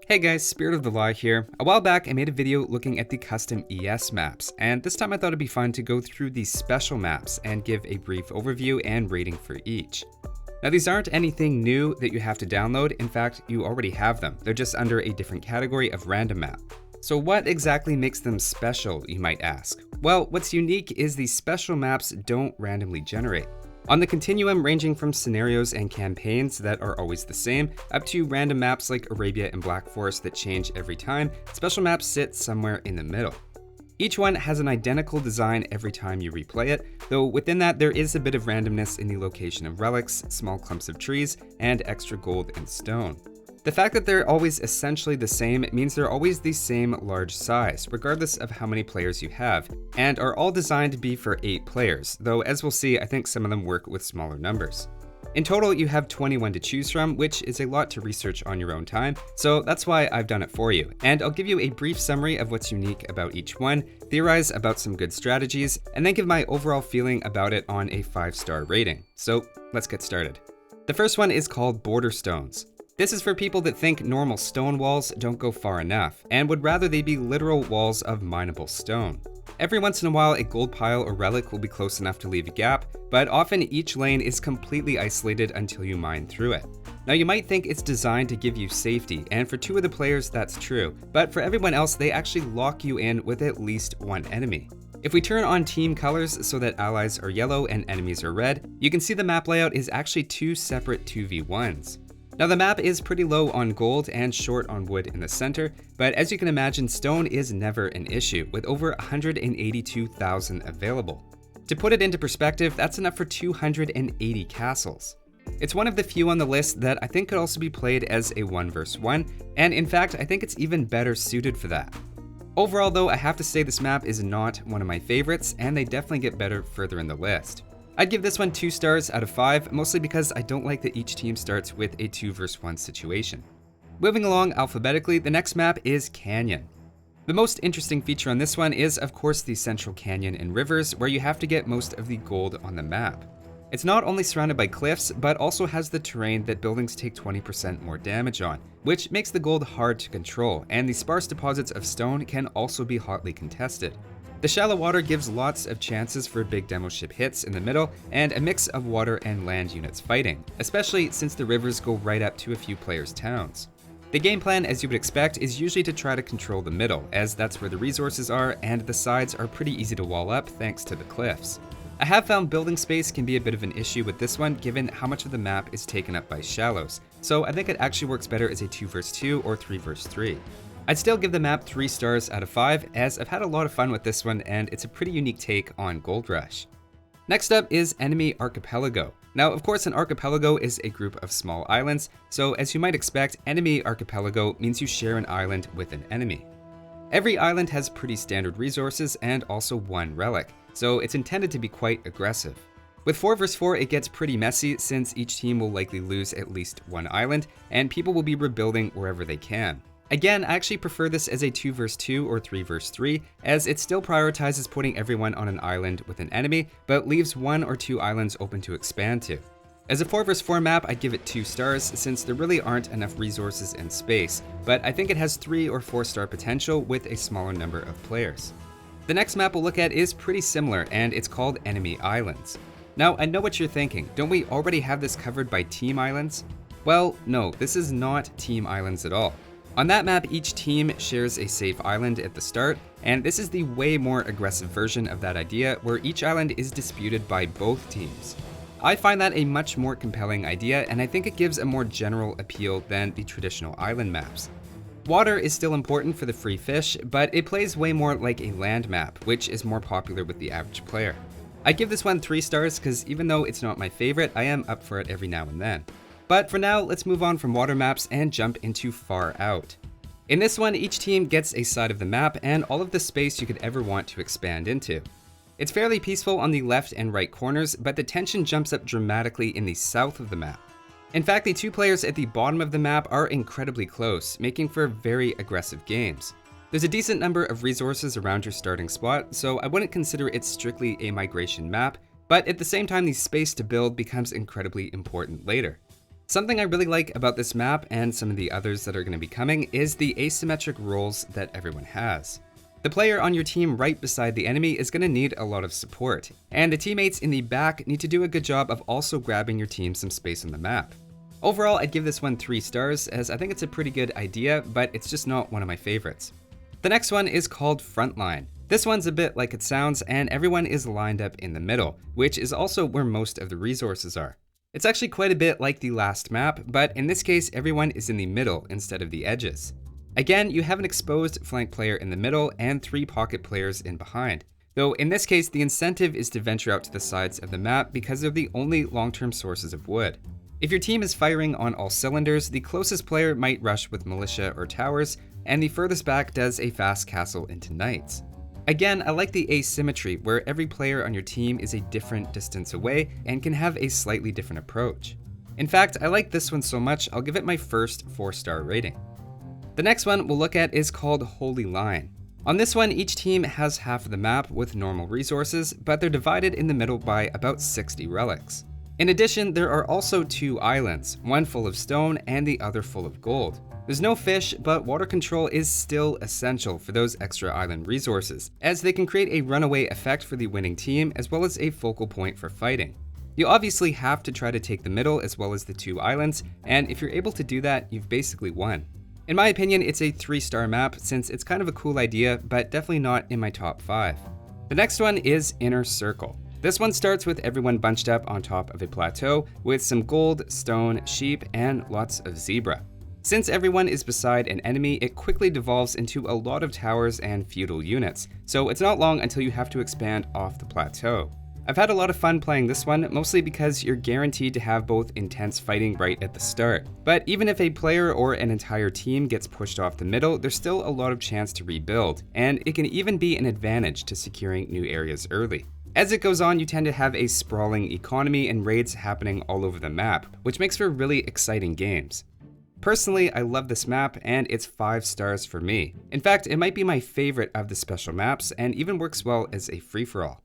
Hey guys, Spirit of the Law here. A while back I made a video looking at the custom ES maps, and this time I thought it'd be fun to go through these special maps and give a brief overview and rating for each. Now these aren't anything new that you have to download, in fact you already have them, they're just under a different category of random map. So what exactly makes them special, you might ask? Well, what's unique is these special maps don't randomly generate. On the continuum ranging from scenarios and campaigns that are always the same, up to random maps like Arabia and Black Forest that change every time, special maps sit somewhere in the middle. Each one has an identical design every time you replay it, though within that there is a bit of randomness in the location of relics, small clumps of trees, and extra gold and stone. The fact that they're always essentially the same means they're always the same large size, regardless of how many players you have, and are all designed to be for 8 players, though as we'll see, I think some of them work with smaller numbers. In total, you have 21 to choose from, which is a lot to research on your own time, so that's why I've done it for you, and I'll give you a brief summary of what's unique about each one, theorize about some good strategies, and then give my overall feeling about it on a 5-star rating. So let's get started. The first one is called Border Stones. This is for people that think normal stone walls don't go far enough, and would rather they be literal walls of mineable stone. Every once in a while, a gold pile or relic will be close enough to leave a gap, but often each lane is completely isolated until you mine through it. Now you might think it's designed to give you safety, and for 2 of the players that's true, but for everyone else they actually lock you in with at least 1 enemy. If we turn on team colors so that allies are yellow and enemies are red, you can see the map layout is actually 2 separate 2v1s. Now the map is pretty low on gold and short on wood in the center, but as you can imagine, stone is never an issue, with over 182,000 available. To put it into perspective, that's enough for 280 castles. It's one of the few on the list that I think could also be played as a 1 vs 1, and in fact I think it's even better suited for that. Overall though, I have to say this map is not one of my favorites, and they definitely get better further in the list. I'd give this one 2 stars out of 5, mostly because I don't like that each team starts with a 2 vs 1 situation. Moving along alphabetically, the next map is Canyon. The most interesting feature on this one is of course the central canyon and rivers, where you have to get most of the gold on the map. It's not only surrounded by cliffs, but also has the terrain that buildings take 20% more damage on, which makes the gold hard to control, and the sparse deposits of stone can also be hotly contested. The shallow water gives lots of chances for big demo ship hits in the middle, and a mix of water and land units fighting, especially since the rivers go right up to a few players' towns. The game plan, as you would expect, is usually to try to control the middle, as that's where the resources are, and the sides are pretty easy to wall up thanks to the cliffs. I have found building space can be a bit of an issue with this one given how much of the map is taken up by shallows, so I think it actually works better as a 2 vs 2 or 3 vs 3. I'd still give the map 3 stars out of 5, as I've had a lot of fun with this one and it's a pretty unique take on Gold Rush. Next up is Enemy Archipelago. Now of course an archipelago is a group of small islands, so as you might expect, Enemy Archipelago means you share an island with an enemy. Every island has pretty standard resources and also 1 relic, so it's intended to be quite aggressive. With 4 vs 4 it gets pretty messy since each team will likely lose at least 1 island and people will be rebuilding wherever they can. Again, I actually prefer this as a 2 vs 2 or 3 vs 3, as it still prioritizes putting everyone on an island with an enemy, but leaves 1 or 2 islands open to expand to. As a 4 vs 4 map, I'd give it 2 stars since there really aren't enough resources and space, but I think it has 3 or 4 star potential with a smaller number of players. The next map we'll look at is pretty similar, and it's called Enemy Islands. Now, I know what you're thinking, don't we already have this covered by Team Islands? Well, no, this is not Team Islands at all. On that map, each team shares a safe island at the start, and this is the way more aggressive version of that idea where each island is disputed by both teams. I find that a much more compelling idea, and I think it gives a more general appeal than the traditional island maps. Water is still important for the free fish, but it plays way more like a land map, which is more popular with the average player. I give this one 3 stars because even though it's not my favorite, I am up for it every now and then. But for now, let's move on from water maps and jump into Far Out. In this one, each team gets a side of the map and all of the space you could ever want to expand into. It's fairly peaceful on the left and right corners, but the tension jumps up dramatically in the south of the map. In fact, the 2 players at the bottom of the map are incredibly close, making for very aggressive games. There's a decent number of resources around your starting spot, so I wouldn't consider it strictly a migration map, but at the same time the space to build becomes incredibly important later. Something I really like about this map and some of the others that are going to be coming is the asymmetric roles that everyone has. The player on your team right beside the enemy is going to need a lot of support, and the teammates in the back need to do a good job of also grabbing your team some space on the map. Overall, I'd give this one 3 stars, as I think it's a pretty good idea, but it's just not one of my favorites. The next one is called Frontline. This one's a bit like it sounds, and everyone is lined up in the middle, which is also where most of the resources are. It's actually quite a bit like the last map, but in this case, everyone is in the middle instead of the edges. Again, you have an exposed flank player in the middle and 3 pocket players in behind. Though in this case, the incentive is to venture out to the sides of the map because they're the only long-term sources of wood. If your team is firing on all cylinders, the closest player might rush with militia or towers, and the furthest back does a fast castle into knights. Again, I like the asymmetry where every player on your team is a different distance away and can have a slightly different approach. In fact, I like this one so much, I'll give it my first 4-star rating. The next one we'll look at is called Holy Line. On this one, each team has half of the map with normal resources, but they're divided in the middle by about 60 relics. In addition, there are also 2 islands, one full of stone and the other full of gold. There's no fish, but water control is still essential for those extra island resources, as they can create a runaway effect for the winning team as well as a focal point for fighting. You obviously have to try to take the middle as well as the 2 islands, and if you're able to do that, you've basically won. In my opinion, it's a 3-star map since it's kind of a cool idea, but definitely not in my top 5. The next one is Inner Circle. This one starts with everyone bunched up on top of a plateau with some gold, stone, sheep, and lots of zebra. Since everyone is beside an enemy, it quickly devolves into a lot of towers and feudal units, so it's not long until you have to expand off the plateau. I've had a lot of fun playing this one, mostly because you're guaranteed to have both intense fighting right at the start. But even if a player or an entire team gets pushed off the middle, there's still a lot of chance to rebuild, and it can even be an advantage to securing new areas early. As it goes on, you tend to have a sprawling economy and raids happening all over the map, which makes for really exciting games. Personally, I love this map and it's 5 stars for me. In fact, it might be my favorite of the special maps and even works well as a free-for-all.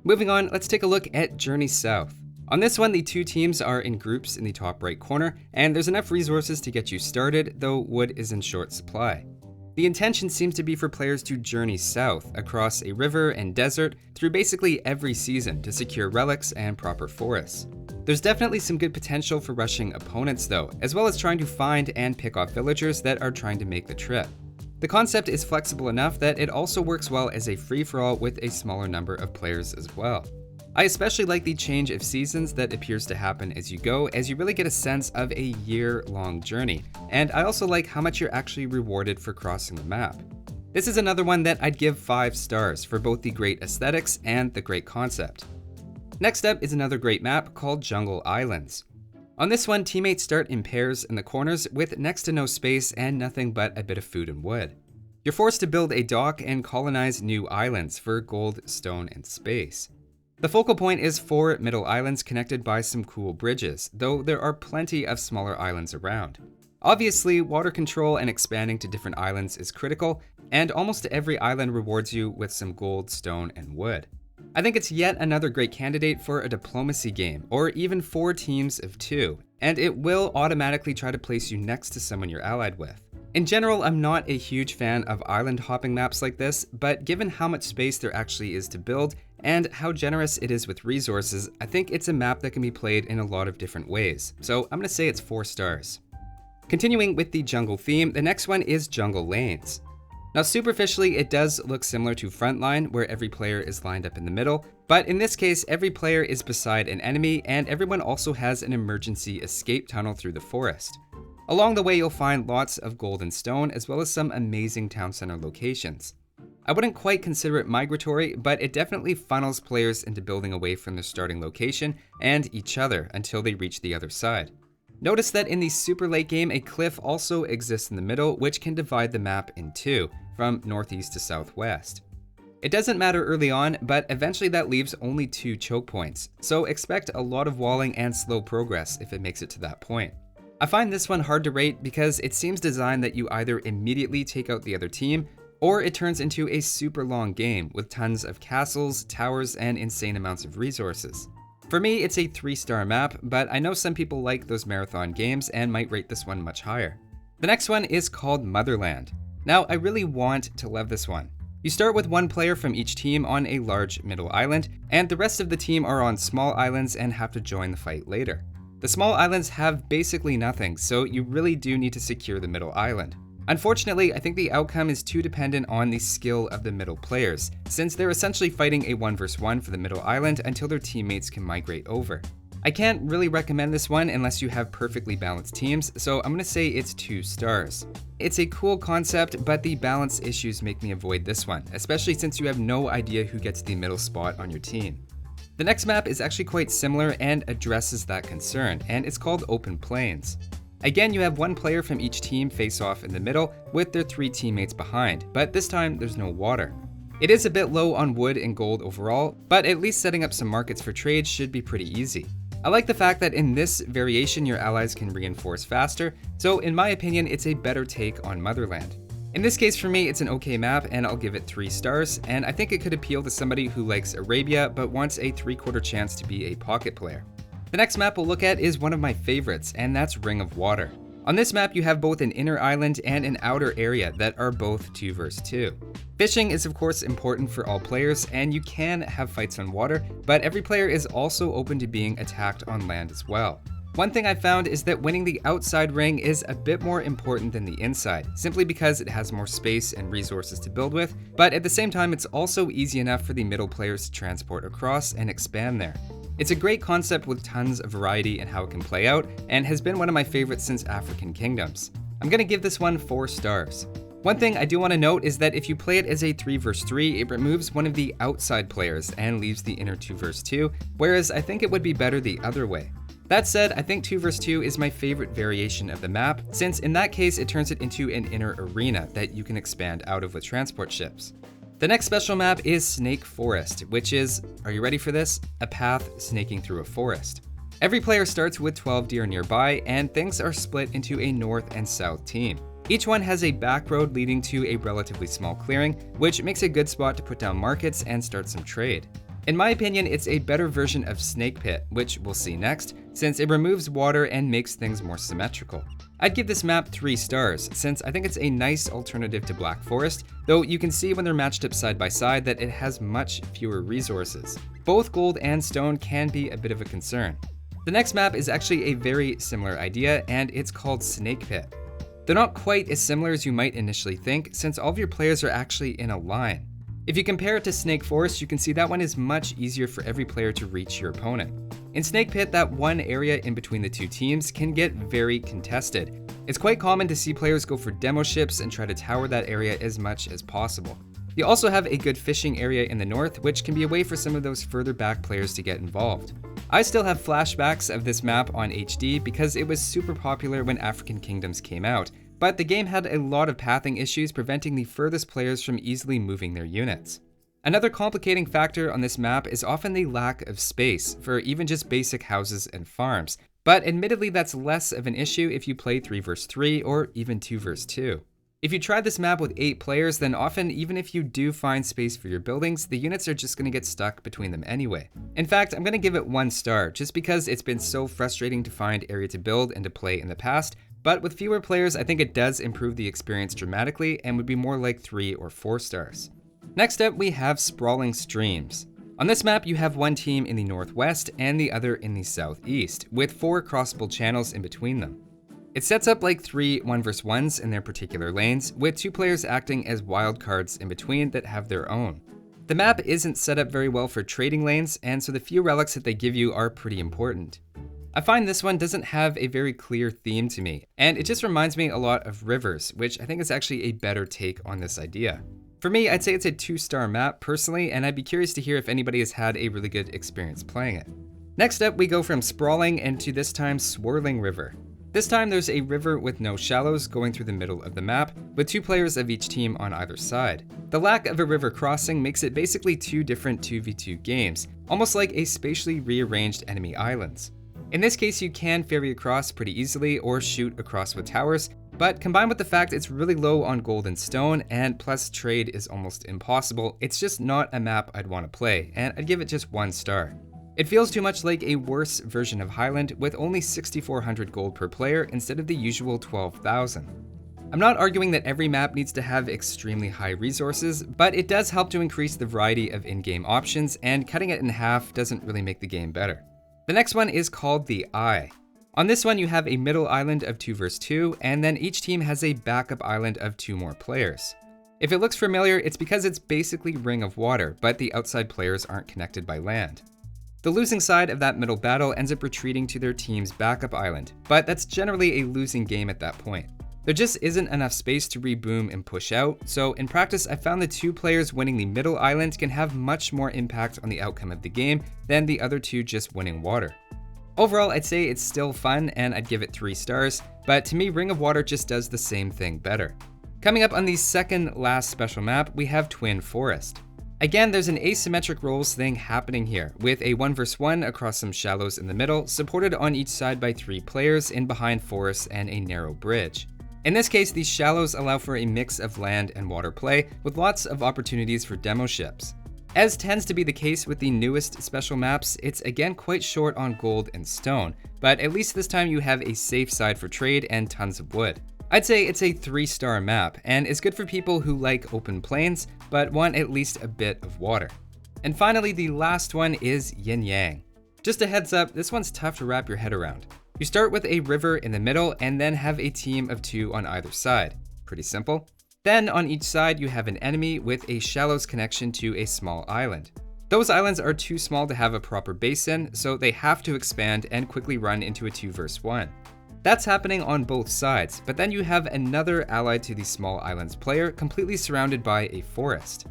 Moving on, let's take a look at Journey South. On this one, the 2 teams are in groups in the top right corner, and there's enough resources to get you started, though wood is in short supply. The intention seems to be for players to journey south across a river and desert through basically every season to secure relics and proper forests. There's definitely some good potential for rushing opponents though, as well as trying to find and pick off villagers that are trying to make the trip. The concept is flexible enough that it also works well as a free-for-all with a smaller number of players as well. I especially like the change of seasons that appears to happen as you go, as you really get a sense of a year-long journey, and I also like how much you're actually rewarded for crossing the map. This is another one that I'd give 5 stars for both the great aesthetics and the great concept. Next up is another great map called Jungle Islands. On this one, teammates start in pairs in the corners with next to no space and nothing but a bit of food and wood. You're forced to build a dock and colonize new islands for gold, stone, and space. The focal point is 4 middle islands connected by some cool bridges, though there are plenty of smaller islands around. Obviously, water control and expanding to different islands is critical, and almost every island rewards you with some gold, stone, and wood. I think it's yet another great candidate for a diplomacy game, or even 4 teams of 2, and it will automatically try to place you next to someone you're allied with. In general, I'm not a huge fan of island hopping maps like this, but given how much space there actually is to build, and how generous it is with resources, I think it's a map that can be played in a lot of different ways, so I'm gonna say it's 4 stars. Continuing with the jungle theme, the next one is Jungle Lanes. Now superficially, it does look similar to Frontline, where every player is lined up in the middle, but in this case, every player is beside an enemy, and everyone also has an emergency escape tunnel through the forest. Along the way, you'll find lots of gold and stone, as well as some amazing town center locations. I wouldn't quite consider it migratory, but it definitely funnels players into building away from their starting location and each other until they reach the other side. Notice that in the super late game, a cliff also exists in the middle, which can divide the map in 2, from northeast to southwest. It doesn't matter early on, but eventually that leaves only 2 choke points, so expect a lot of walling and slow progress if it makes it to that point. I find this one hard to rate because it seems designed that you either immediately take out the other team, or it turns into a super long game with tons of castles, towers, and insane amounts of resources. For me, it's a 3-star map, but I know some people like those marathon games and might rate this one much higher. The next one is called Motherland. Now, I really want to love this one. You start with one player from each team on a large middle island, and the rest of the team are on small islands and have to join the fight later. The small islands have basically nothing, so you really do need to secure the middle island. Unfortunately, I think the outcome is too dependent on the skill of the middle players, since they're essentially fighting a 1v1 for the middle island until their teammates can migrate over. I can't really recommend this one unless you have perfectly balanced teams, so I'm going to say it's 2 stars. It's a cool concept, but the balance issues make me avoid this one, especially since you have no idea who gets the middle spot on your team. The next map is actually quite similar and addresses that concern, and it's called Open Plains. Again, you have one player from each team face off in the middle with their 3 teammates behind, but this time there's no water. It is a bit low on wood and gold overall, but at least setting up some markets for trade should be pretty easy. I like the fact that in this variation your allies can reinforce faster, so in my opinion it's a better take on Motherland. In this case for me it's an okay map and I'll give it 3 stars, and I think it could appeal to somebody who likes Arabia but wants a 3/4 chance to be a pocket player. The next map we'll look at is one of my favorites, and that's Ring of Water. On this map you have both an inner island and an outer area that are both 2 vs 2. Fishing is of course important for all players, and you can have fights on water, but every player is also open to being attacked on land as well. One thing I found is that winning the outside ring is a bit more important than the inside, simply because it has more space and resources to build with, but at the same time it's also easy enough for the middle players to transport across and expand there. It's a great concept with tons of variety in how it can play out, and has been one of my favorites since African Kingdoms. I'm gonna give this one 4 stars. One thing I do want to note is that if you play it as a 3 vs 3, it removes one of the outside players and leaves the inner 2 vs 2, whereas I think it would be better the other way. That said, I think 2 vs 2 is my favorite variation of the map, since in that case it turns it into an inner arena that you can expand out of with transport ships. The next special map is Snake Forest, which is, are you ready for this? A path snaking through a forest. Every player starts with 12 deer nearby, and things are split into a north and south team. Each one has a back road leading to a relatively small clearing, which makes a good spot to put down markets and start some trade. In my opinion, it's a better version of Snakepit, which we'll see next, since it removes water and makes things more symmetrical. I'd give this map 3 stars, since I think it's a nice alternative to Black Forest, though you can see when they're matched up side by side that it has much fewer resources. Both gold and stone can be a bit of a concern. The next map is actually a very similar idea, and it's called Snakepit. They're not quite as similar as you might initially think, since all of your players are actually in a line. If you compare it to Snake Forest, you can see that one is much easier for every player to reach your opponent. In Snakepit, that one area in between the 2 teams can get very contested. It's quite common to see players go for demo ships and try to tower that area as much as possible. You also have a good fishing area in the north, which can be a way for some of those further back players to get involved. I still have flashbacks of this map on HD because it was super popular when African Kingdoms came out, but the game had a lot of pathing issues preventing the furthest players from easily moving their units. Another complicating factor on this map is often the lack of space for even just basic houses and farms, but admittedly that's less of an issue if you play 3 vs 3 or even 2 vs 2. If you try this map with 8 players, then often even if you do find space for your buildings, the units are just going to get stuck between them anyway. In fact, I'm going to give it 1 star, just because it's been so frustrating to find area to build and to play in the past, but with fewer players I think it does improve the experience dramatically and would be more like 3 or 4 stars. Next up we have Sprawling Streams. On this map you have one team in the northwest and the other in the southeast, with 4 crossable channels in between them. It sets up like 3 1 vs 1s in their particular lanes, with 2 players acting as wild cards in between that have their own. The map isn't set up very well for trading lanes, and so the few relics that they give you are pretty important. I find this one doesn't have a very clear theme to me, and it just reminds me a lot of Rivers, which I think is actually a better take on this idea. For me, I'd say it's a 2-star map personally, and I'd be curious to hear if anybody has had a really good experience playing it. Next up, we go from Sprawling into this time Swirling River. This time there's a river with no shallows going through the middle of the map, with 2 players of each team on either side. The lack of a river crossing makes it basically 2 different 2v2 games, almost like a spatially rearranged enemy islands. In this case you can ferry across pretty easily or shoot across with towers, but combined with the fact it's really low on gold and stone, and plus trade is almost impossible, it's just not a map I'd want to play, and I'd give it just 1 star. It feels too much like a worse version of Highland with only 6,400 gold per player instead of the usual 12,000. I'm not arguing that every map needs to have extremely high resources, but it does help to increase the variety of in-game options, and cutting it in half doesn't really make the game better. The next one is called the Eye. On this one, you have a middle island of 2 vs 2, and then each team has a backup island of 2 more players. If it looks familiar, it's because it's basically Ring of Water, but the outside players aren't connected by land. The losing side of that middle battle ends up retreating to their team's backup island, but that's generally a losing game at that point. There just isn't enough space to reboom and push out, so in practice I found the 2 players winning the middle island can have much more impact on the outcome of the game than the other 2 just winning water. Overall, I'd say it's still fun and I'd give it 3 stars, but to me Ring of Water just does the same thing better. Coming up on the second last special map, we have Twin Forest. Again, there's an asymmetric roles thing happening here, with a 1 vs 1 across some shallows in the middle, supported on each side by 3 players in behind forests and a narrow bridge. In this case, these shallows allow for a mix of land and water play, with lots of opportunities for demo ships. As tends to be the case with the newest special maps, it's again quite short on gold and stone, but at least this time you have a safe side for trade and tons of wood. I'd say it's a 3-star map, and is good for people who like open plains, but want at least a bit of water. And finally, the last one is Yin Yang. Just a heads up, this one's tough to wrap your head around. You start with a river in the middle and then have a team of 2 on either side. Pretty simple. Then on each side you have an enemy with a shallows connection to a small island. Those islands are too small to have a proper base in, so they have to expand and quickly run into a 2 vs 1. That's happening on both sides, but then you have another allied to the small islands player completely surrounded by a forest.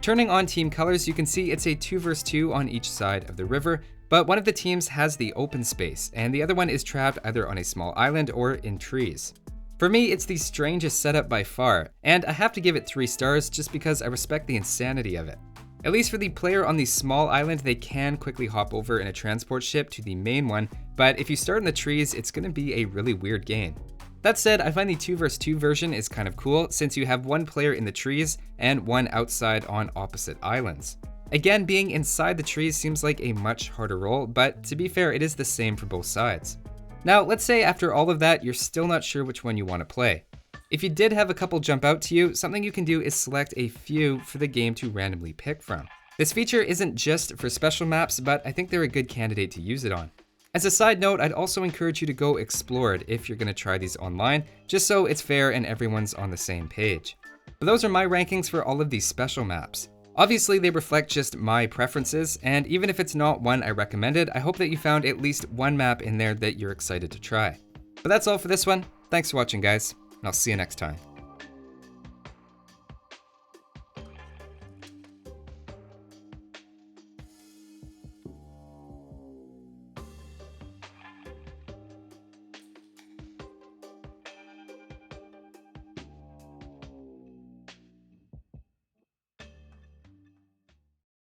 Turning on team colors, you can see it's a 2 vs 2 on each side of the river, but one of the teams has the open space, and the other one is trapped either on a small island or in trees. For me, it's the strangest setup by far, and I have to give it 3 stars just because I respect the insanity of it. At least for the player on the small island, they can quickly hop over in a transport ship to the main one, but if you start in the trees, it's going to be a really weird game. That said, I find the 2 vs 2 version is kind of cool since you have 1 player in the trees and 1 outside on opposite islands. Again, being inside the trees seems like a much harder role, but to be fair, it is the same for both sides. Now, let's say after all of that, you're still not sure which one you want to play. If you did have a couple jump out to you, something you can do is select a few for the game to randomly pick from. This feature isn't just for special maps, but I think they're a good candidate to use it on. As a side note, I'd also encourage you to go explore it if you're going to try these online, just so it's fair and everyone's on the same page. But those are my rankings for all of these special maps. Obviously, they reflect just my preferences, and even if it's not one I recommended, I hope that you found at least one map in there that you're excited to try. But that's all for this one. Thanks for watching, guys, and I'll see you next time.